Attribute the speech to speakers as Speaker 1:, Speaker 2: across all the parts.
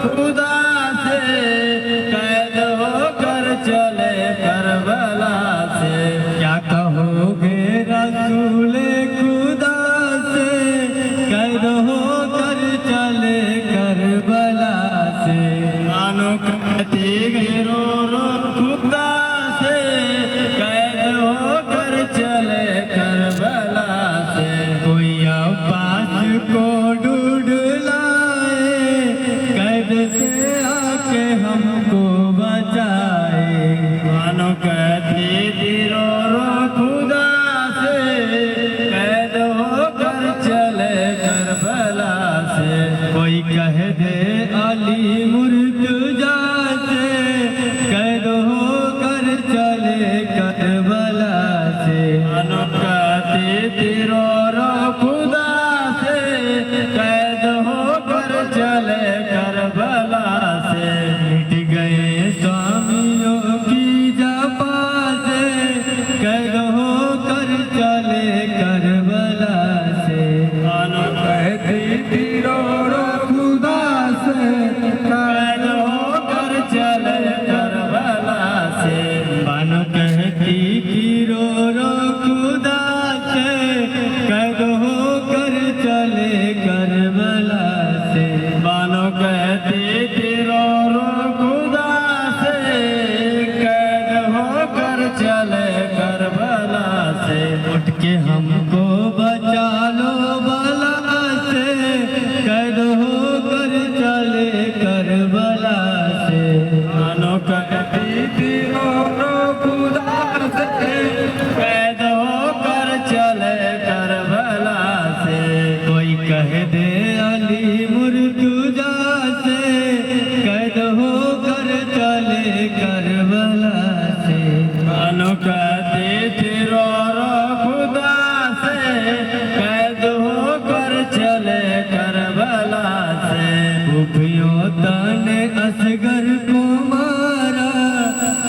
Speaker 1: खुदा से कैद होकर चले करबला से।
Speaker 2: क्या कहोगे रसूल खुदा से कैद होकर चले करबला से।
Speaker 1: मानो कहती रो रो खुदा से कैद होकर चले करबला से।
Speaker 2: कोई अब्बास को ढूंढ लाए कैद से आके हमको बचाए।
Speaker 1: मानो कहती थी रो रो खुदा से कैद होकर चले करबला से।
Speaker 2: कोई कह दे अली मुर्तजा से कैद होकर चले करबला से।
Speaker 1: मानो कहती थी रो रो खुदा से कैद होकर चले करबला से।
Speaker 2: मिट गए स्वामियों की जपा से कैद होकर चले करबला से।
Speaker 1: मानो कहती थी रो रो खुदा से कैद होकर चले करबला से।
Speaker 2: बानो कहती थी रो रो खुदा से कैद होकर चले करबला से।
Speaker 1: मानो कहती थी रो रो खुदा से कैद होकर चले करबला से।
Speaker 2: उठ के हमको बचा लो बला से कैद होकर चले करबला से।
Speaker 1: मानो कहती थी रो रो खुदा से कैद होकर चले करबला से।
Speaker 2: कोई कह दे अली मुर्तजा से कैद होकर चले करबला से।
Speaker 1: मानो कहती थी रो रो खुदा से कैद होकर चले करबला से।
Speaker 2: खुफियों तने असगर को मारा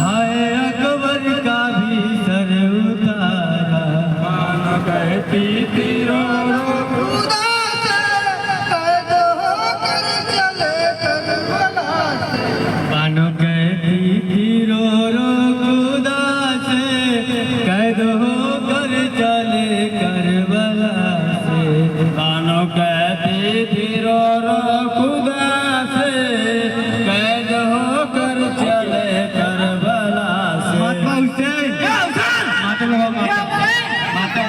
Speaker 2: हाय अकबर का भी सर उतारा।
Speaker 1: मानो कहती थी रो रो खुदा से कैद होकर चले करबला से।
Speaker 2: बानो कहती थी रो रो खुदा से कैद होकर चले करबला से।
Speaker 1: मानो कहती थी रो रो खुदा से कैद होकर चले करबला से।
Speaker 2: माता हुसैन माता